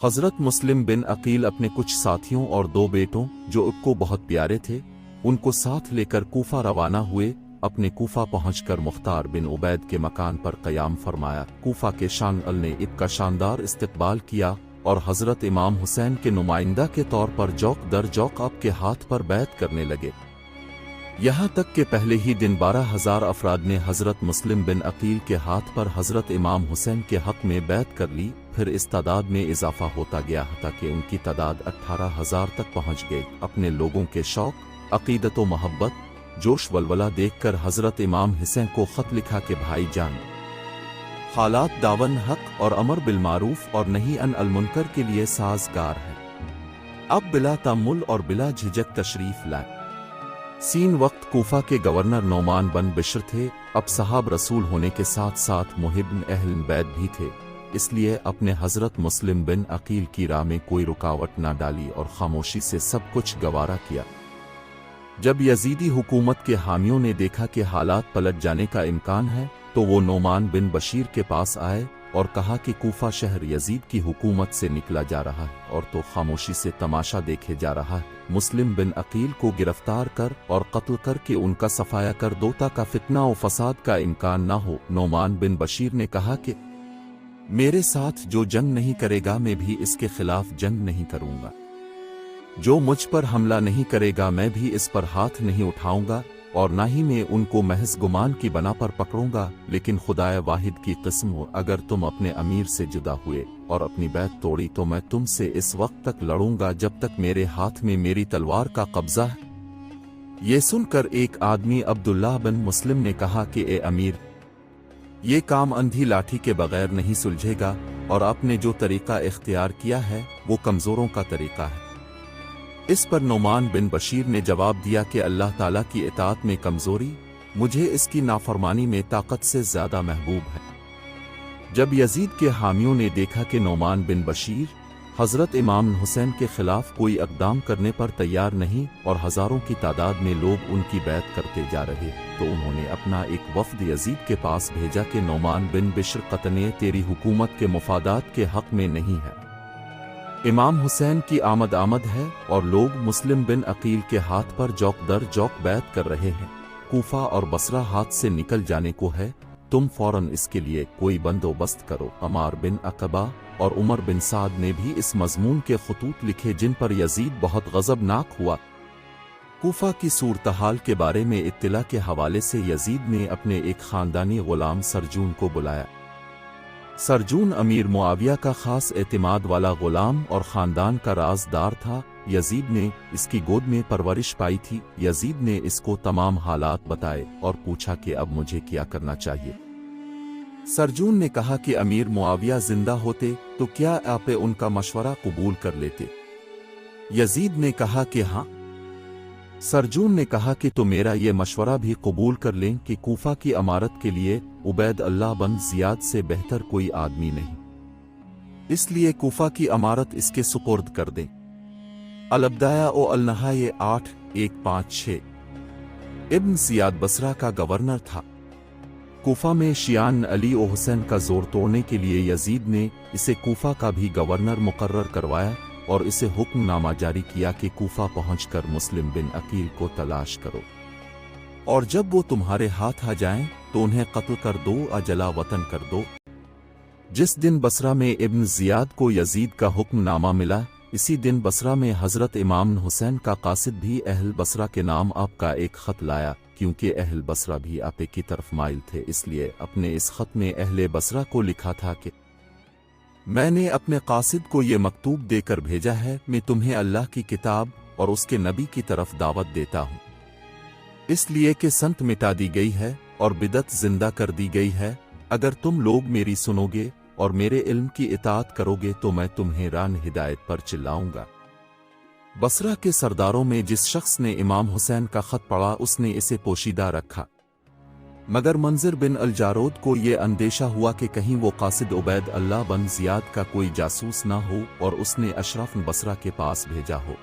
हज़रत मुस्लिम बिन अकील अपने कुछ साथियों और 2 बेटों जो उनको बहुत प्यारे थे उनको साथ लेकर कूफा रवाना हुए। अपने कूफा पहुंचकर मुख्तार बिन उबैद के मकान पर क़याम फरमाया। कूफा के शान-अल ने इनका शानदार इस्तकबाल किया और हज़रत इमाम हुसैन के नुमाइंदा के तौर पर जौक दर जौक आपके हाथ पर बैत करने लगे। यहाँ तक कि पहले ही दिन 12,000 अफराद ने हज़रत मुस्लिम बिन अकील के हाथ पर हज़रत इमाम हुसैन के हक़ में बैत कर ली। फिर इस तादाद में इजाफा होता गया ताकि उनकी तादाद 18,000 तक पहुँच गई। अपने लोगों के शौक, अक़ीदत व मोहब्बत, जोश वलवला देखकर हज़रत इमाम हुसैन को ख़त लिखा कि भाई जान, हालात दावन हक़ और अमर बिलमारूफ और नही अनिल मुनकर के लिए साज़गार है। अब बिला तअम्मुल और बिला झिझक तशरीफ़ लाए। सीन वक्त कूफा के गवर्नर नोमान बन बिश्र थे। अब साहब रसूल होने के साथ साथ मुहिब अहल बैत भी थे, इसलिए अपने हज़रत मुस्लिम बिन अकील की राह में कोई रुकावट न डाली और खामोशी से सब कुछ गवारा किया। जब यजीदी हुकूमत के हामियों ने देखा कि हालात पलट जाने का इम्कान है तो वो नोमान बिन बशीर के पास आए और कहा कि कूफा शहर यजीद की हुकूमत से निकला जा रहा है और तो खामोशी से तमाशा देखे जा रहा है। मुस्लिम बिन अकील को गिरफ्तार कर और कत्ल करके उनका सफाया कर दो ताकि फितना और फसाद का इम्कान न हो। नोमान बिन बशीर ने कहा कि मेरे साथ जो जंग नहीं करेगा मैं भी इसके खिलाफ जंग नहीं करूंगा। जो मुझ पर हमला नहीं करेगा मैं भी इस पर हाथ नहीं उठाऊंगा और ना ही मैं उनको महज गुमान की बना पर पकड़ूंगा। लेकिन खुदाए वाहिद की कसम हो, अगर तुम अपने अमीर से जुदा हुए और अपनी बैत तोड़ी तो मैं तुमसे इस वक्त तक लड़ूंगा जब तक मेरे हाथ में मेरी तलवार का कब्जा है। ये सुनकर एक आदमी अब्दुल्लाह बिन मुस्लिम ने कहा कि ए अमीर, ये काम अंधी लाठी के बगैर नहीं सुलझेगा और आपने जो तरीका इख्तियार किया है वो कमजोरों का तरीका है। इस पर नोमान बिन बशीर ने जवाब दिया कि अल्लाह ताला की इताअत में कमजोरी मुझे इसकी नाफरमानी में ताकत से ज्यादा महबूब है। जब यजीद के हामियों ने देखा कि नोमान बिन बशीर हजरत इमाम हुसैन के खिलाफ कोई इक़दाम करने पर तैयार नहीं और हजारों की तादाद में लोग उनकी बैत करते जा रहे तो उन्होंने अपना एक वफ्द यजीद के पास भेजा कि नोमान बिन बिश्र क़तने तेरी हुकूमत के मुफादात के हक़ में नहीं है। इमाम हुसैन की आमद है और लोग मुस्लिम बिन अकील के हाथ पर जौक दर जौक बैत कर रहे हैं। कूफा और बसरा हाथ से निकल जाने को है, तुम फौरन इसके लिए कोई बंदोबस्त करो। अमार बिन अकबा और उमर बिन साद ने भी इस मजमून के खतूत लिखे जिन पर यजीद बहुत गज़बनाक हुआ। कूफा की सूरतहाल के बारे में इत्तला के हवाले से यजीद ने अपने एक खानदानी गुलाम सरजून को बुलाया। सरजून अमीर मुआविया का खास एतमाद वाला गुलाम और खानदान का राजदार था। यजीद ने इसकी गोद में परवरिश पाई थी। यजीद ने इसको तमाम हालात बताए और पूछा कि अब मुझे क्या करना चाहिए। सरजून ने कहा कि अमीर मुआविया जिंदा होते तो क्या आप उनका मशवरा कबूल कर लेते? यजीद ने कहा कि हाँ। सरजून ने कहा कि तो मेरा ये मशवरा भी कबूल कर लें कि कूफा की अमारत के लिए उबैद अल्लाह बन जियाद से बेहतर कोई आदमी नहीं, इसलिए कूफा की अमारत इसके सुपुर्द कर दें। अल-अब्दाया ओ अल-नहाये 8-1-5-6। इब्न जियाद बसरा का गवर्नर था। कूफा में शियान अली ओ हुसैन का जोर तोड़ने के लिए यजीद ने इसे कूफा का भी गवर्नर मुकर्रर करवाया और इसे हुक्मनामा जारी किया कि कूफा पहुंचकर मुस्लिम बिन अकील को तलाश करो और जब वो तुम्हारे हाथ आ जाएं तो उन्हें कत्ल कर दो या जला वतन कर दो। जिस दिन बसरा में इब्न जियाद को यजीद का हुक्मनामा मिला, इसी दिन बसरा में हजरत इमाम हुसैन का कासिद भी अहल बसरा के नाम आपका एक खत लाया। क्योंकि अहल बसरा भी आपे की तरफ माइल थे, इसलिए अपने इस खत में अहले बसरा को लिखा था कि मैंने अपने कासिद को ये मकतूब देकर भेजा है, मैं तुम्हें अल्लाह की किताब और उसके नबी की तरफ दावत देता हूँ, इसलिए कि संत मिटा दी गई है और बिदत जिंदा कर दी गई है। अगर तुम लोग मेरी सुनोगे और मेरे इल्म की इताअत करोगे तो मैं तुम्हें रान हिदायत पर चिल्लाऊंगा। बसरा के सरदारों में जिस शख्स ने इमाम हुसैन का खत पढ़ा उसने इसे पोशीदा रखा, मगर मंजिर बिन अल जारोद को ये अंदेशा हुआ कि कहीं वो कासिद उबैद अल्लाह बन जियाद का कोई जासूस ना हो और उसने अशरफ बसरा के पास भेजा हो।